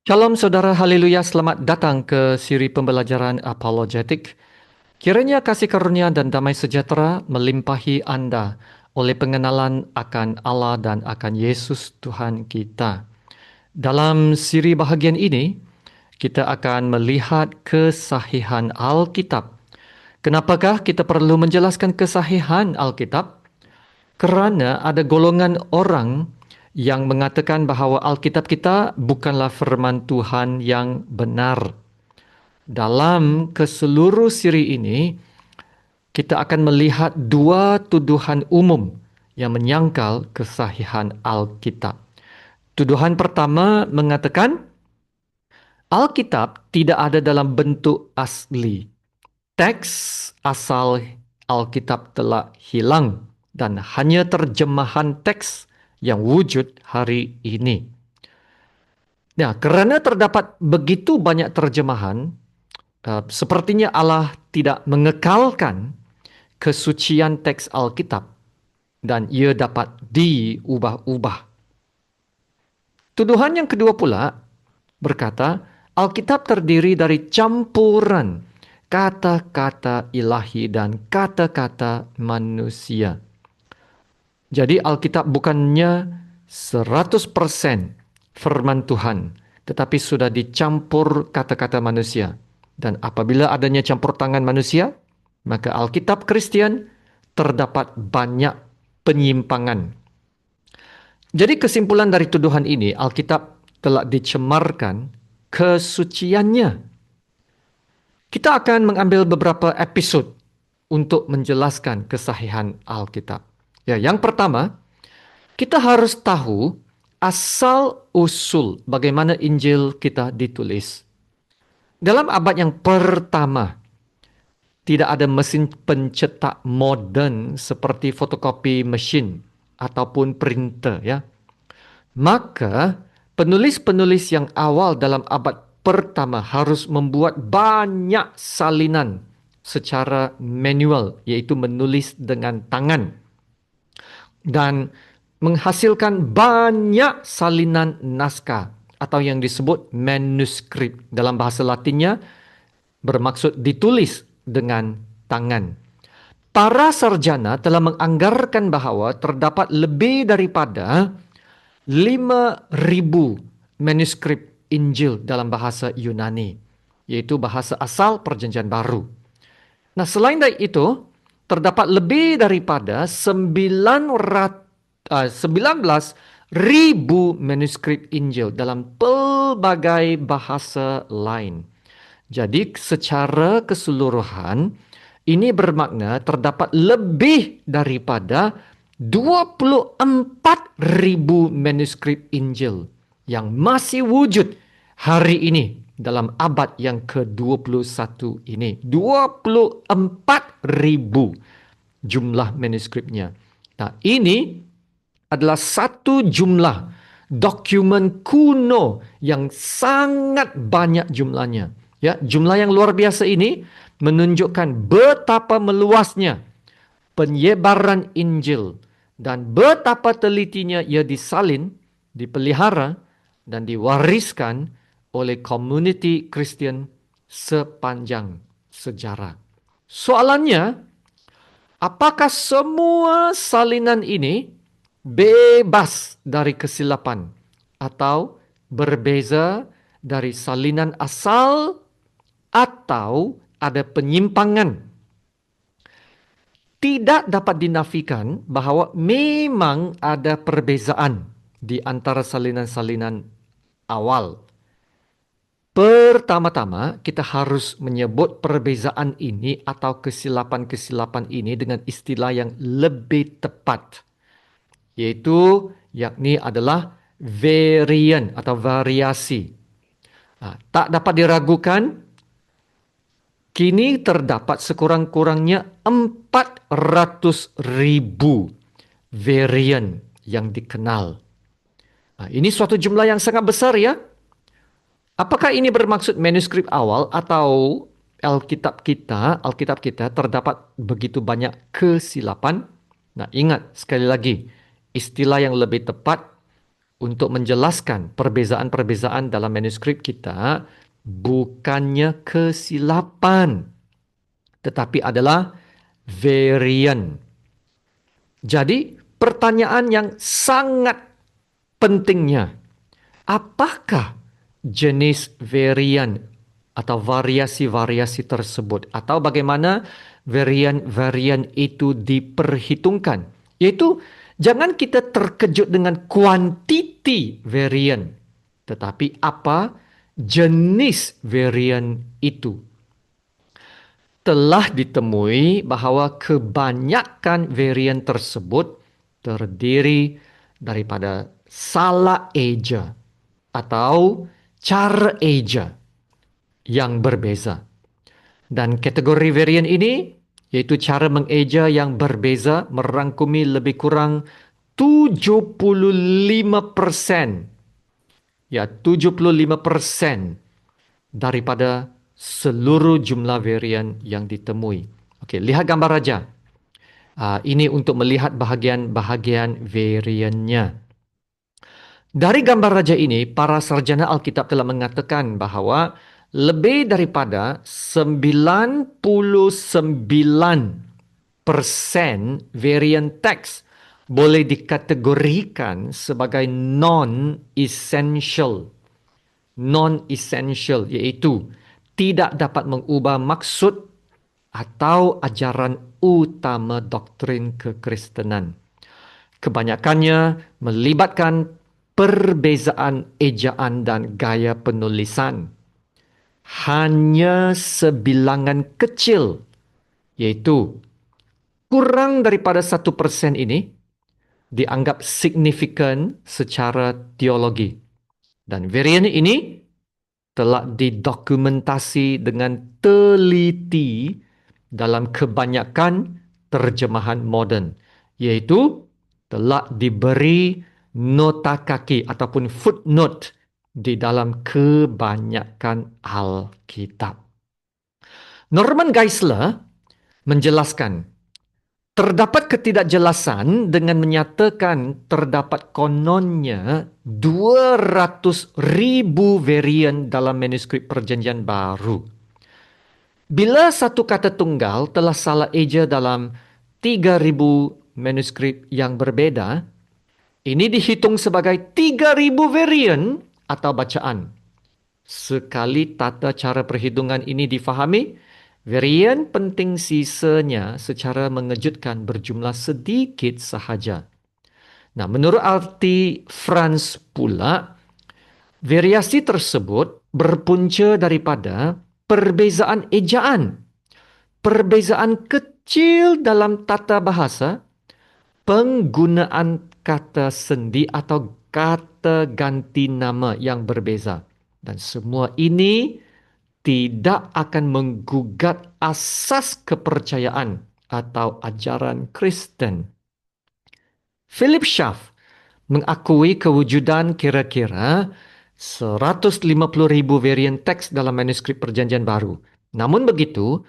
Shalom saudara, haleluya, selamat datang ke siri pembelajaran apologetik. Kiranya kasih karunia dan damai sejahtera melimpahi Anda oleh pengenalan akan Allah dan akan Yesus Tuhan kita. Dalam siri bahagian ini, kita akan melihat kesahihan Alkitab. Kenapakah kita perlu menjelaskan kesahihan Alkitab? Kerana ada golongan orang yang mengatakan bahawa Alkitab kita bukanlah firman Tuhan yang benar. Dalam keseluruh siri ini, kita akan melihat dua tuduhan umum yang menyangkal kesahihan Alkitab. Tuduhan pertama mengatakan Alkitab tidak ada dalam bentuk asli. Teks asal Alkitab telah hilang dan hanya terjemahan teks yang wujud hari ini. Nah, kerana terdapat begitu banyak terjemahan, sepertinya Allah tidak mengekalkan kesucian teks Alkitab dan ia dapat diubah-ubah. Tuduhan yang kedua pula berkata, Alkitab terdiri dari campuran kata-kata ilahi dan kata-kata manusia. Jadi Alkitab bukannya 100% firman Tuhan, tetapi sudah dicampur kata-kata manusia. Dan apabila adanya campur tangan manusia, maka Alkitab Kristian terdapat banyak penyimpangan. Jadi kesimpulan dari tuduhan ini, Alkitab telah dicemarkan kesuciannya. Kita akan mengambil beberapa episod untuk menjelaskan kesahihan Alkitab. Ya, yang pertama, kita harus tahu asal usul bagaimana Injil kita ditulis. Dalam abad yang pertama, tidak ada mesin pencetak moden seperti fotokopi mesin ataupun printer, ya. Maka penulis-penulis yang awal dalam abad pertama harus membuat banyak salinan secara manual, iaitu menulis dengan tangan, dan menghasilkan banyak salinan naskah atau yang disebut manuskrip. Dalam bahasa Latinnya bermaksud ditulis dengan tangan. Para sarjana telah menganggarkan bahawa terdapat lebih daripada 5,000 manuskrip Injil dalam bahasa Yunani, iaitu bahasa asal Perjanjian Baru. Nah, selain dari itu, terdapat lebih daripada 19,000 manuskrip Injil dalam pelbagai bahasa lain. Jadi secara keseluruhan, ini bermakna terdapat lebih daripada 24,000 manuskrip Injil yang masih wujud hari ini dalam abad yang ke-21 ini. 24,000 jumlah manuskripnya. Nah, ini adalah satu jumlah dokumen kuno yang sangat banyak jumlahnya. Ya, jumlah yang luar biasa ini menunjukkan betapa meluasnya penyebaran Injil dan betapa telitinya ia disalin, dipelihara dan diwariskan oleh komuniti Kristian sepanjang sejarah. Soalannya, apakah semua salinan ini bebas dari kesilapan atau berbeza dari salinan asal atau ada penyimpangan? Tidak dapat dinafikan bahawa memang ada perbezaan di antara salinan-salinan awal. Pertama-tama, kita harus menyebut perbezaan ini atau kesilapan-kesilapan ini dengan istilah yang lebih tepat, yaitu yakni adalah variant atau variasi. Tak dapat diragukan, kini terdapat sekurang-kurangnya 400,000 varian yang dikenal. Ini suatu jumlah yang sangat besar, ya. Apakah ini bermaksud manuskrip awal atau Alkitab kita terdapat begitu banyak kesilapan? Nah, ingat sekali lagi, istilah yang lebih tepat untuk menjelaskan perbezaan-perbezaan dalam manuskrip kita bukannya kesilapan, tetapi adalah varian. Jadi, pertanyaan yang sangat pentingnya, apakah jenis varian atau variasi-variasi tersebut, atau bagaimana varian-varian itu diperhitungkan? Yaitu, jangan kita terkejut dengan kuantiti varian, tetapi apa jenis varian itu. Telah ditemui bahawa kebanyakan varian tersebut terdiri daripada salah eja atau cara eja yang berbeza. Dan kategori varian ini, iaitu cara mengeja yang berbeza, merangkumi lebih kurang 75%. Ya, 75% daripada seluruh jumlah varian yang ditemui. Okey, lihat gambar raja. Ini untuk melihat bahagian-bahagian variannya. Dari gambar raja ini, para sarjana Alkitab telah mengatakan bahawa lebih daripada 99% varian teks boleh dikategorikan sebagai non-essential. Non-essential iaitu tidak dapat mengubah maksud atau ajaran utama doktrin kekristenan. Kebanyakannya melibatkan perbezaan ejaan dan gaya penulisan. Hanya sebilangan kecil, iaitu kurang daripada 1% ini, dianggap signifikan secara teologi. Dan varian ini telah didokumentasi dengan teliti dalam kebanyakan terjemahan moden, iaitu telah diberi nota kaki ataupun footnote di dalam kebanyakan Alkitab. Norman Geisler menjelaskan, terdapat ketidakjelasan dengan menyatakan terdapat kononnya 200,000 varian dalam manuskrip Perjanjian Baru. Bila satu kata tunggal telah salah eja dalam 3,000 manuskrip yang berbeda, ini dihitung sebagai 3,000 varian atau bacaan. Sekali tata cara perhitungan ini difahami, varian penting sisanya secara mengejutkan berjumlah sedikit sahaja. Nah, menurut arti Franz pula, variasi tersebut berpunca daripada perbezaan ejaan, perbezaan kecil dalam tata bahasa, penggunaan kata sendi atau kata ganti nama yang berbeza. Dan semua ini tidak akan menggugat asas kepercayaan atau ajaran Kristen. Philip Schaff mengakui kewujudan kira-kira 150,000 varian teks dalam manuskrip Perjanjian Baru. Namun begitu,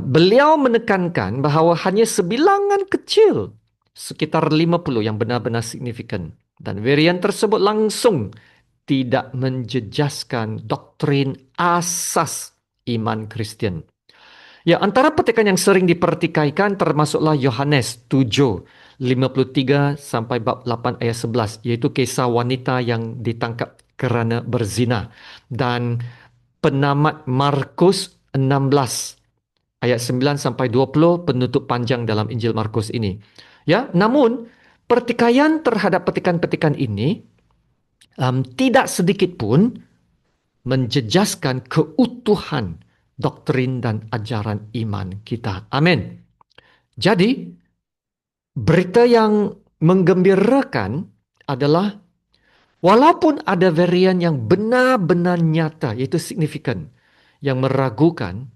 beliau menekankan bahawa hanya sebilangan kecil, sekitar 50 yang benar-benar signifikan. Dan varian tersebut langsung tidak menjejaskan doktrin asas iman Kristian. Ya, antara petikan yang sering dipertikaikan termasuklah Yohanes 7:53 sampai bab 8 ayat 11, iaitu kisah wanita yang ditangkap kerana berzina, dan penamat Markus 16 ayat 9 sampai 20, penutup panjang dalam Injil Markus ini. Ya, namun pertikaian terhadap petikan-petikan ini tidak sedikit pun menjejaskan keutuhan doktrin dan ajaran iman kita. Amin. Jadi, berita yang menggembirakan adalah walaupun ada varian yang benar-benar nyata, iaitu signifikan, yang meragukan,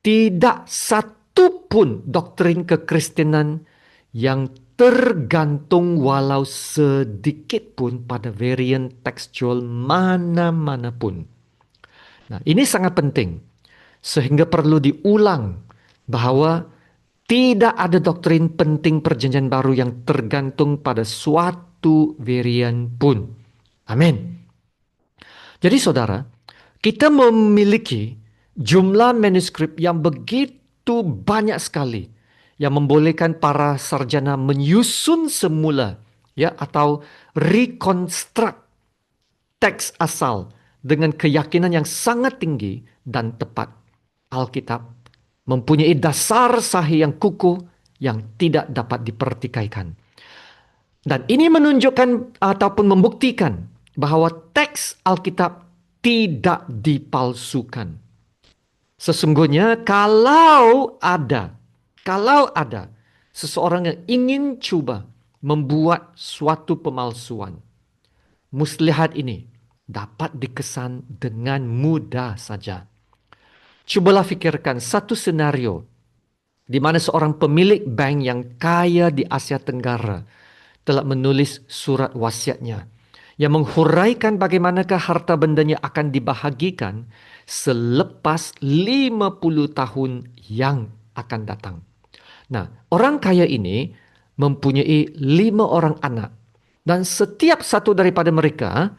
tidak satu pun doktrin kekristenan yang tergantung walau sedikit pun pada varian tekstual mana-mana pun. Nah, ini sangat penting sehingga perlu diulang bahawa tidak ada doktrin penting Perjanjian Baru yang tergantung pada suatu satu varian pun. Amin. Jadi saudara, kita memiliki jumlah manuskrip yang begitu banyak sekali yang membolehkan para sarjana menyusun semula atau reconstruct teks asal dengan keyakinan yang sangat tinggi dan tepat. Alkitab mempunyai dasar sahih yang kukuh yang tidak dapat dipertikaikan. Dan ini menunjukkan ataupun membuktikan bahwa teks Alkitab tidak dipalsukan. Sesungguhnya kalau ada seseorang yang ingin coba membuat suatu pemalsuan, muslihat ini dapat dikesan dengan mudah saja. Cubalah fikirkan satu senario di mana seorang pemilik bank yang kaya di Asia Tenggara telah menulis surat wasiatnya yang menghuraikan bagaimanakah harta bendanya akan dibahagikan selepas 50 tahun yang akan datang. Nah, orang kaya ini mempunyai 5 orang anak dan setiap satu daripada mereka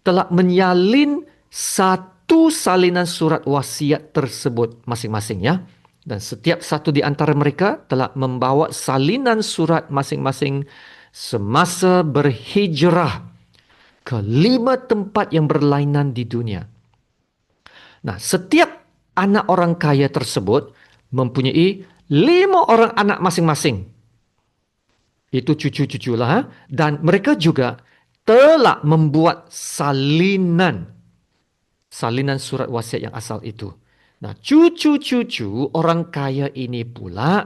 telah menyalin satu salinan surat wasiat tersebut masing-masing ya. Dan setiap satu di antara mereka telah membawa salinan surat masing-masing semasa berhijrah ke 5 tempat yang berlainan di dunia. Nah, setiap anak orang kaya tersebut mempunyai 5 orang anak masing-masing. Itu cucu-cucu lah. Dan mereka juga telah membuat salinan surat wasiat yang asal itu. Nah, cucu-cucu orang kaya ini pula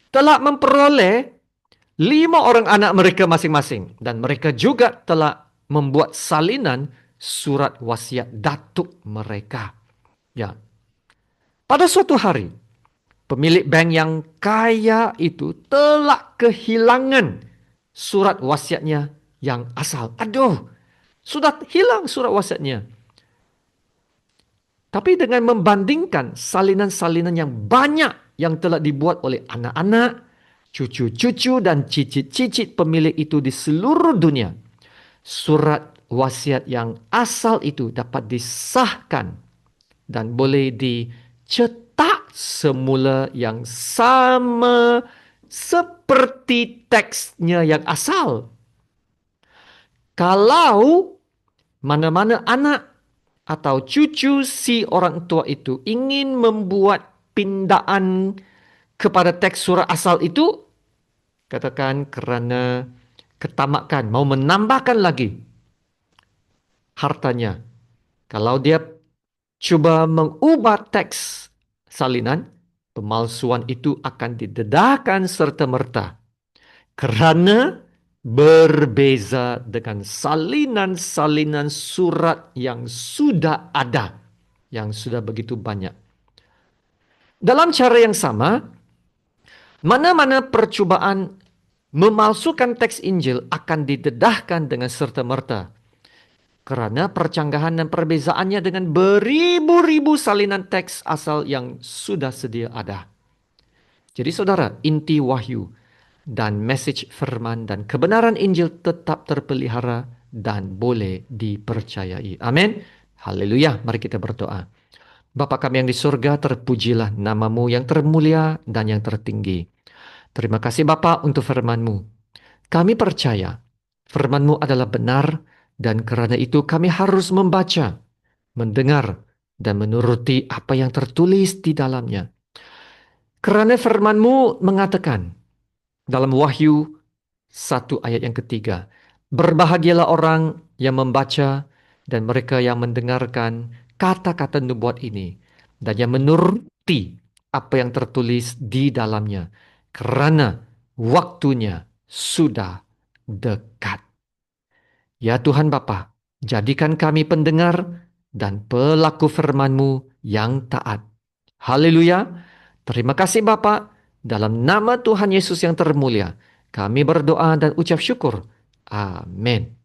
telah memperoleh 5 orang anak mereka masing-masing. Dan mereka juga telah membuat salinan surat wasiat datuk mereka. Ya. Pada suatu hari, pemilik bank yang kaya itu telah kehilangan surat wasiatnya yang asal. Aduh, sudah hilang surat wasiatnya. Tapi dengan membandingkan salinan-salinan yang banyak yang telah dibuat oleh anak-anak, cucu-cucu dan cicit-cicit pemilik itu di seluruh dunia, surat wasiat yang asal itu dapat disahkan dan boleh dicetak semula yang sama seperti teksnya yang asal. Kalau mana-mana anak atau cucu si orang tua itu ingin membuat pindaan kepada teks surat asal itu, katakan kerana ketamakan, mau menambahkan lagi hartanya. Kalau dia cuba mengubah teks salinan, pemalsuan itu akan didedahkan serta-merta. Kerana berbeza dengan salinan-salinan surat yang sudah ada, yang sudah begitu banyak. Dalam cara yang sama, mana-mana percubaan memalsukan teks Injil akan didedahkan dengan serta-merta. Kerana percanggahan dan perbezaannya dengan beribu-ribu salinan teks asal yang sudah sedia ada. Jadi saudara, inti wahyu dan message firman dan kebenaran Injil tetap terpelihara dan boleh dipercayai. Amin. Haleluya. Mari kita berdoa. Bapa kami yang di surga, terpujilah namamu yang termulia dan yang tertinggi. Terima kasih Bapa untuk firman-Mu. Kami percaya firman-Mu adalah benar dan kerana itu kami harus membaca, mendengar dan menuruti apa yang tertulis di dalamnya. Kerana firman-Mu mengatakan dalam Wahyu 1 ayat yang ketiga, berbahagialah orang yang membaca dan mereka yang mendengarkan kata-kata nubuat ini dan yang menuruti apa yang tertulis di dalamnya, kerana waktunya sudah dekat. Ya Tuhan Bapa, jadikan kami pendengar dan pelaku firman-Mu yang taat. Haleluya. Terima kasih Bapa. Dalam nama Tuhan Yesus yang termulia, kami berdoa dan ucap syukur. Amin.